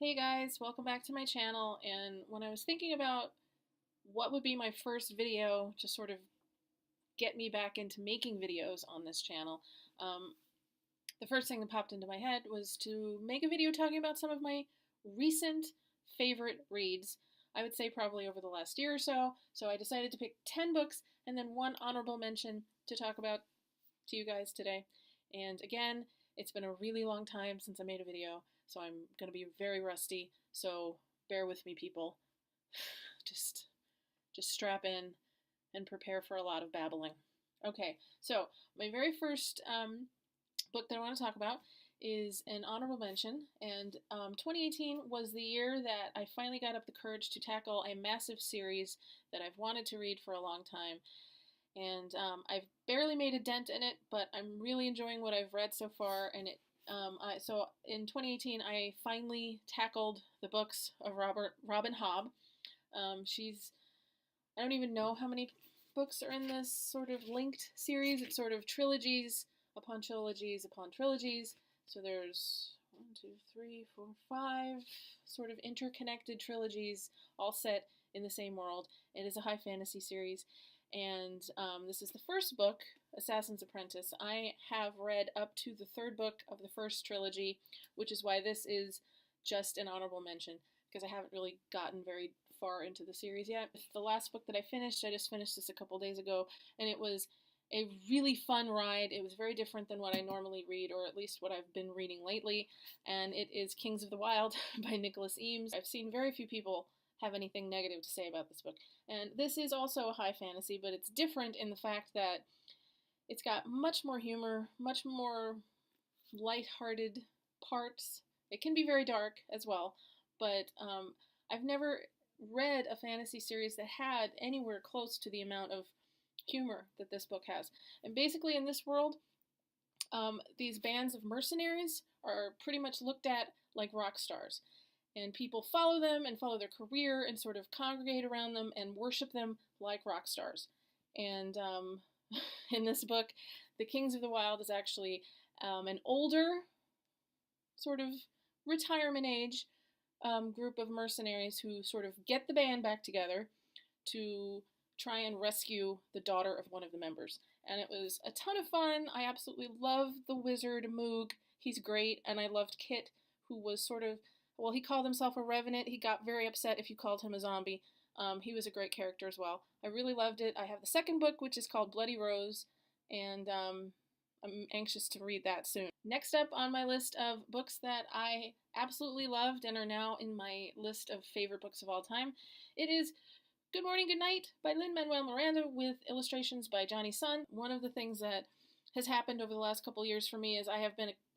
Hey guys, welcome back to my channel. And when I was thinking about what would be my first video to sort of get me back into making videos on this channel, um, the first thing that popped into my head was to make a video talking about some of my recent favorite reads. I would say probably over the last year or so. So I decided to pick 10 books and then one honorable mention to talk about to you guys today. And again, it's been a really long time since I made a video, so I'm going to be very rusty, so bear with me, people. Just strap in and prepare for a lot of babbling. Okay, so my very first book that I want to talk about is an honorable mention, and 2018 was the year that I finally got up the courage to tackle a massive series that I've wanted to read for a long time. And I've barely made a dent in it, but I'm really enjoying what I've read so far. And so in 2018, I finally tackled the books of Robin Hobb. I don't even know how many books are in this sort of linked series. It's sort of trilogies upon trilogies upon trilogies. So there's 1, 2, 3, 4, 5 sort of interconnected trilogies, all set in the same world. It is a high fantasy series. And this is the first book, Assassin's Apprentice. I have read up to the third book of the first trilogy, which is why this is just an honorable mention, because I haven't really gotten very far into the series yet. The last book that I just finished this a couple days ago, and it was a really fun ride. It was very different than what I normally read, or at least what I've been reading lately, and it is Kings of the Wild by Nicholas Eames. I've seen very few people have anything negative to say about this book. And this is also a high fantasy, but it's different in the fact that it's got much more humor, much more lighthearted parts. It can be very dark as well, but I've never read a fantasy series that had anywhere close to the amount of humor that this book has. And basically in this world, these bands of mercenaries are pretty much looked at like rock stars. And people follow them and follow their career and sort of congregate around them and worship them like rock stars. And in this book, the Kings of the Wild is actually an older, sort of retirement age group of mercenaries who sort of get the band back together to try and rescue the daughter of one of the members. And it was a ton of fun. I absolutely loved the wizard Moog. He's great. And I loved Kit, who was sort of, well, he called himself a revenant. He got very upset if you called him a zombie. He was a great character as well. I really loved it. I have the second book, which is called Bloody Rose, and I'm anxious to read that soon. Next up on my list of books that I absolutely loved and are now in my list of favorite books of all time, it is Good Morning, Good Night by Lin-Manuel Miranda with illustrations by Johnny Sun. One of the things that has happened over the last couple years for me is I have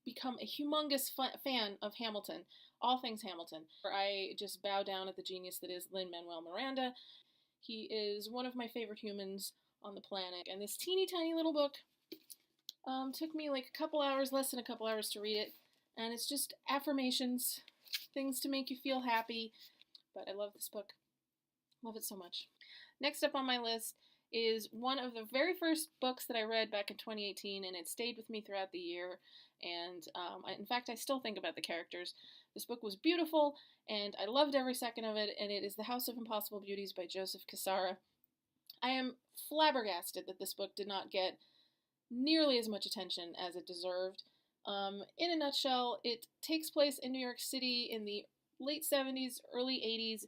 become a humongous fan of Hamilton, all things Hamilton. I just bow down at the genius that is Lin-Manuel Miranda. He is one of my favorite humans on the planet, and this teeny tiny little book took me like a couple hours, less than a couple hours to read it, and it's just affirmations, things to make you feel happy, but I love this book. Love it so much. Next up on my list is one of the very first books that I read back in 2018, and it stayed with me throughout the year, and in fact, I still think about the characters. This book was beautiful, and I loved every second of it, and it is The House of Impossible Beauties by Joseph Cassara. I am flabbergasted that this book did not get nearly as much attention as it deserved. In a nutshell, it takes place in New York City in the late 70s, early 80s,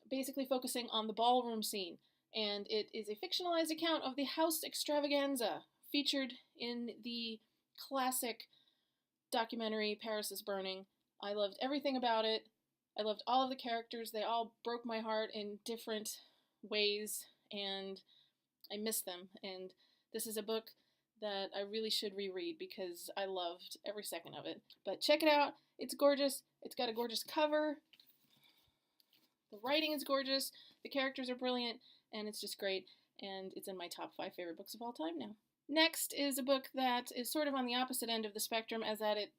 basically focusing on the ballroom scene. And it is a fictionalized account of the house extravaganza featured in the classic documentary Paris is Burning. I loved everything about it. I loved all of the characters. They all broke my heart in different ways, and I miss them. And this is a book that I really should reread because I loved every second of it. But check it out. It's gorgeous. It's got a gorgeous cover. The writing is gorgeous. The characters are brilliant. And it's just great, and it's in my top 5 favorite books of all time now. Next is a book that is sort of on the opposite end of the spectrum, as that it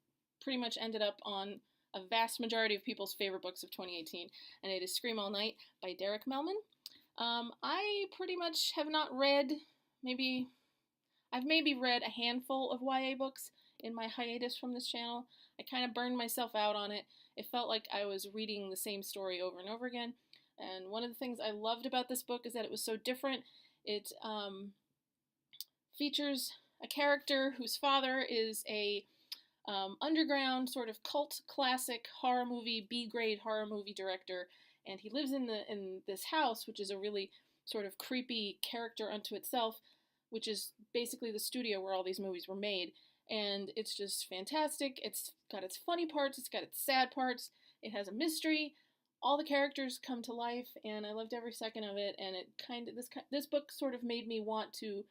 pretty much ended up on a vast majority of people's favorite books of 2018, and it is Scream All Night by Derek Mellman. I pretty much have not read, I've maybe read a handful of YA books in my hiatus from this channel. I kind of burned myself out on it. It felt like I was reading the same story over and over again. And one of the things I loved about this book is that it was so different. It features a character whose father is a underground sort of cult classic horror movie, B-grade horror movie director, and he lives in this house, which is a really sort of creepy character unto itself, which is basically the studio where all these movies were made. And it's just fantastic. It's got its funny parts, it's got its sad parts, it has a mystery. All the characters come to life, and I loved every second of it. And this book sort of made me want to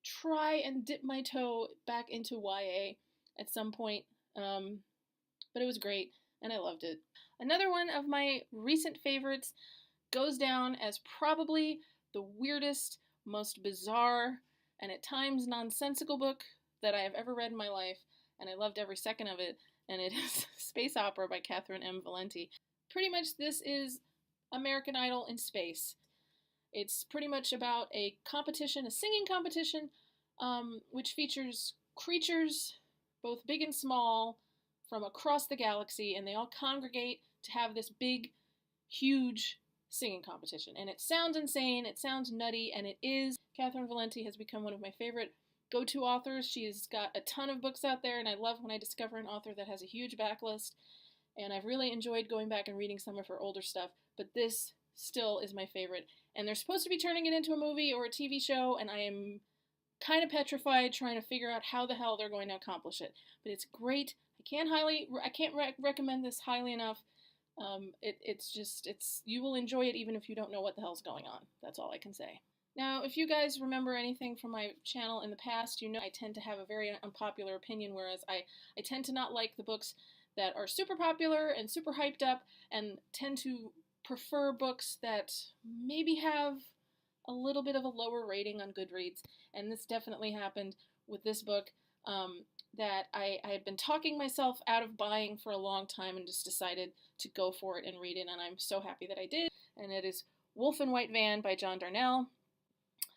try and dip my toe back into YA at some point, but it was great, and I loved it. Another one of my recent favorites goes down as probably the weirdest, most bizarre, and at times nonsensical book that I have ever read in my life, and I loved every second of it, and it is Space Opera by Catherine M. Valenti. Pretty much this is American Idol in space. It's pretty much about a competition, a singing competition, which features creatures, both big and small, from across the galaxy, and they all congregate to have this big, huge singing competition. And it sounds insane, it sounds nutty, and it is. Catherine Valenti has become one of my favorite go-to authors. She's got a ton of books out there, and I love when I discover an author that has a huge backlist. And I've really enjoyed going back and reading some of her older stuff, but this still is my favorite. And they're supposed to be turning it into a movie or a TV show, and I am kind of petrified trying to figure out how the hell they're going to accomplish it. But it's great. I can't recommend this highly enough. You will enjoy it even if you don't know what the hell's going on. That's all I can say. Now, if you guys remember anything from my channel in the past, you know I tend to have a very unpopular opinion, whereas I tend to not like the books that are super popular and super hyped up, and tend to prefer books that maybe have a little bit of a lower rating on Goodreads. And this definitely happened with this book that I had been talking myself out of buying for a long time and just decided to go for it and read it, and I'm so happy that I did. And it is Wolf and White Van by John Darnell.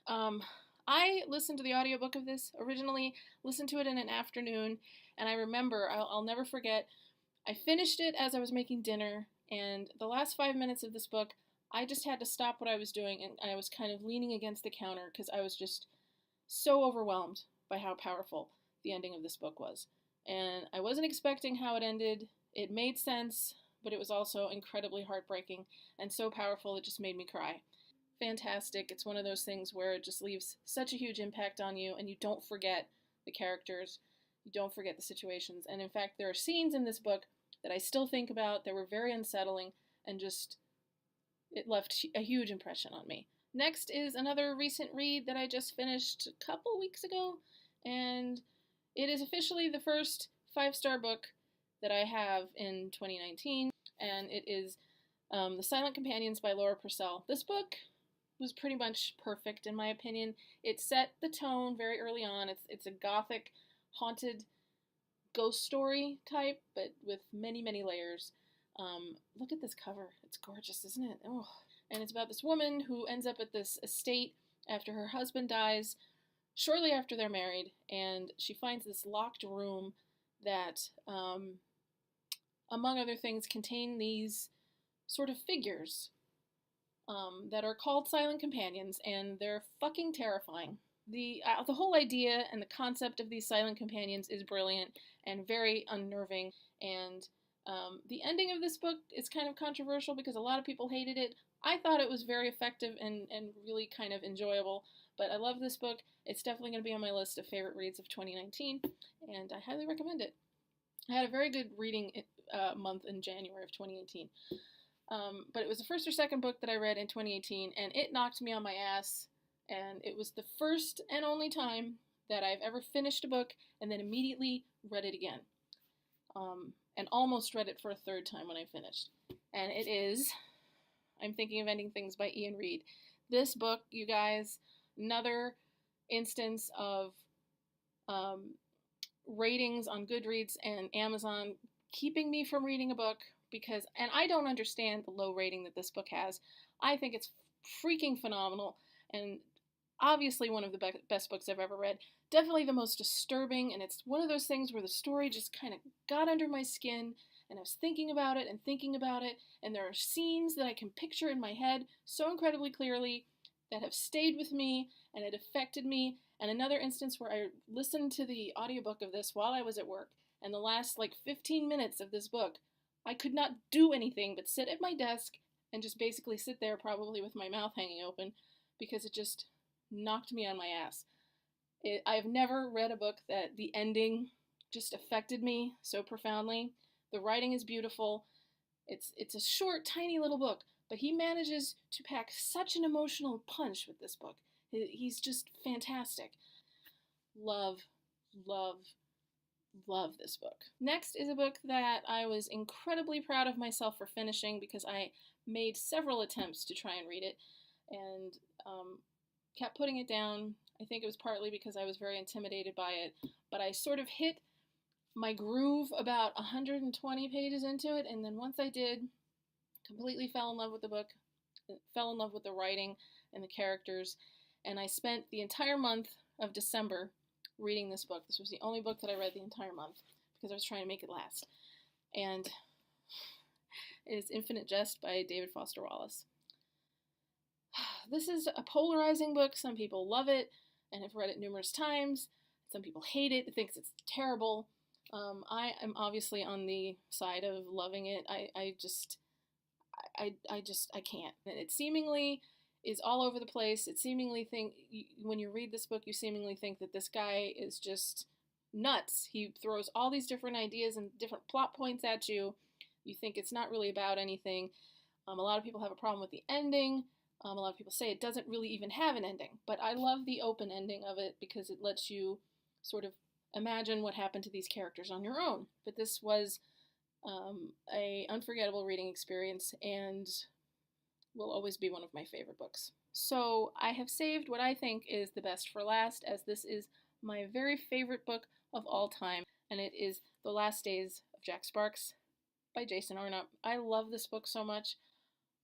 I listened to the audiobook of this originally, listened to it in an afternoon, and I remember, I'll never forget, I finished it as I was making dinner, and the last 5 minutes of this book, I just had to stop what I was doing, and I was kind of leaning against the counter because I was just so overwhelmed by how powerful the ending of this book was. And I wasn't expecting how it ended. It made sense, but it was also incredibly heartbreaking and so powerful it just made me cry. Fantastic. It's one of those things where it just leaves such a huge impact on you, and you don't forget the characters, you don't forget the situations. And in fact, there are scenes in this book that I still think about that were very unsettling, and just, it left a huge impression on me. Next is another recent read that I just finished a couple weeks ago, and it is officially the first 5-star book that I have in 2019, and it is The Silent Companions by Laura Purcell. This book was pretty much perfect in my opinion. It set the tone very early on. It's a gothic, haunted ghost story type, but with many, many layers. Look at this cover. It's gorgeous, isn't it? Oh. And it's about this woman who ends up at this estate after her husband dies, shortly after they're married, and she finds this locked room that, among other things, contain these sort of figures that are called silent companions, and they're fucking terrifying. The whole idea and the concept of these silent companions is brilliant and very unnerving, and the ending of this book is kind of controversial because a lot of people hated it. I thought it was very effective and really kind of enjoyable, but I love this book. It's definitely going to be on my list of favorite reads of 2019, and I highly recommend it. I had a very good reading month in January of 2018. But it was the first or second book that I read in 2018, and it knocked me on my ass, and it was the first and only time that I've ever finished a book and then immediately read it again, and almost read it for a third time when I finished. And it is I'm Thinking of Ending Things by Ian Reid. This book, you guys, another instance of ratings on Goodreads and Amazon keeping me from reading a book because, and I don't understand the low rating that this book has. I think it's freaking phenomenal, and obviously one of the best books I've ever read. Definitely the most disturbing, and it's one of those things where the story just kind of got under my skin, and I was thinking about it and thinking about it, and there are scenes that I can picture in my head so incredibly clearly that have stayed with me, and it affected me. And another instance where I listened to the audiobook of this while I was at work, and the last 15 minutes of this book, I could not do anything but sit at my desk and just basically sit there, probably with my mouth hanging open, because it just knocked me on my ass. I've never read a book that the ending just affected me so profoundly. The writing is beautiful. It's a short, tiny little book, but he manages to pack such an emotional punch with this book. He's just fantastic. Love, love, love this book. Next is a book that I was incredibly proud of myself for finishing, because I made several attempts to try and read it and kept putting it down. I think it was partly because I was very intimidated by it, but I sort of hit my groove about 120 pages into it, and then once I did, completely fell in love with the book, fell in love with the writing and the characters, and I spent the entire month of December reading this book. This was the only book that I read the entire month, because I was trying to make it last. And it is Infinite Jest by David Foster Wallace. This is a polarizing book. Some people love it and have read it numerous times. Some people hate it, thinks it's terrible. I am obviously on the side of loving it. I can't. It seemingly is all over the place. It seemingly when you read this book, you seemingly think that this guy is just nuts. He throws all these different ideas and different plot points at you. You think it's not really about anything. A lot of people have a problem with the ending. A lot of people say it doesn't really even have an ending, but I love the open ending of it because it lets you sort of imagine what happened to these characters on your own. But this was a unforgettable reading experience and will always be one of my favorite books. So I have saved what I think is the best for last, as this is my very favorite book of all time, and it is The Last Days of Jack Sparks by Jason Arnott. I love this book so much.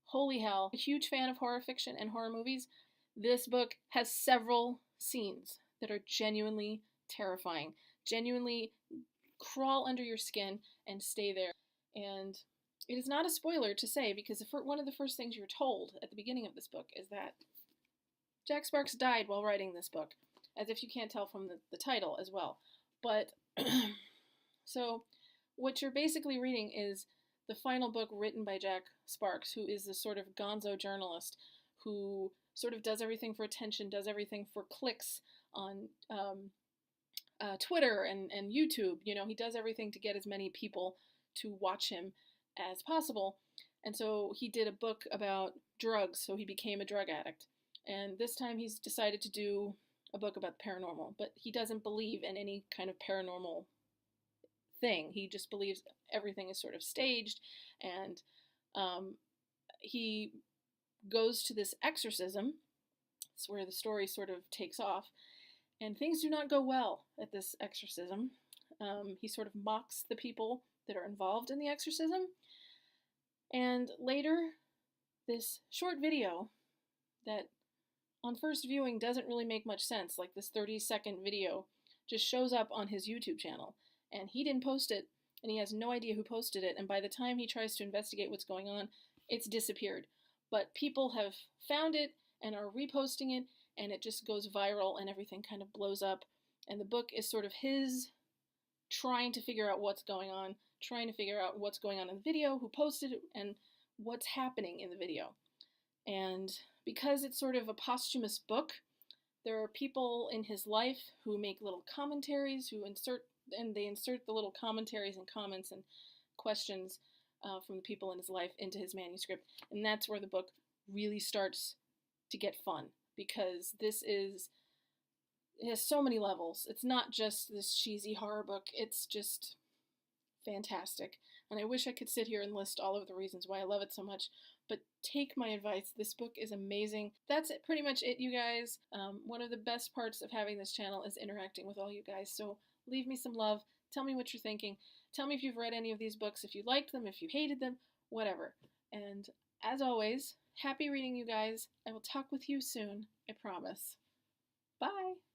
Holy hell. A huge fan of horror fiction and horror movies. This book has several scenes that are genuinely terrifying, genuinely crawl under your skin and stay there. And it is not a spoiler to say, because one of the first things you're told at the beginning of this book is that Jack Sparks died while writing this book, as if you can't tell from the title as well. But, so, what you're basically reading is the final book written by Jack Sparks, who is this sort of gonzo journalist who sort of does everything for attention, does everything for clicks on Twitter and YouTube. You know, he does everything to get as many people to watch him as possible. And so he did a book about drugs, so he became a drug addict. And this time he's decided to do a book about the paranormal, but he doesn't believe in any kind of paranormal thing. He just believes everything is sort of staged, and he goes to this exorcism. It's where the story sort of takes off, and things do not go well at this exorcism. He sort of mocks the people that are involved in the exorcism, and later this short video that on first viewing doesn't really make much sense, like this 30-second video, just shows up on his YouTube channel. And he didn't post it, and he has no idea who posted it, and by the time he tries to investigate what's going on, it's disappeared. But people have found it and are reposting it, and it just goes viral, and everything kind of blows up. And the book is sort of his trying to figure out what's going on, trying to figure out what's going on in the video, who posted it, and what's happening in the video. And because it's sort of a posthumous book, there are people in his life who make little commentaries, who insert the little commentaries and comments and questions from the people in his life into his manuscript. And that's where the book really starts to get fun, because it has so many levels. It's not just this cheesy horror book, it's just fantastic. And I wish I could sit here and list all of the reasons why I love it so much, but take my advice. This book is amazing. That's pretty much it, you guys. One of the best parts of having this channel is interacting with all you guys, so leave me some love. Tell me what you're thinking. Tell me if you've read any of these books, if you liked them, if you hated them, whatever. And as always, happy reading, you guys. I will talk with you soon, I promise. Bye!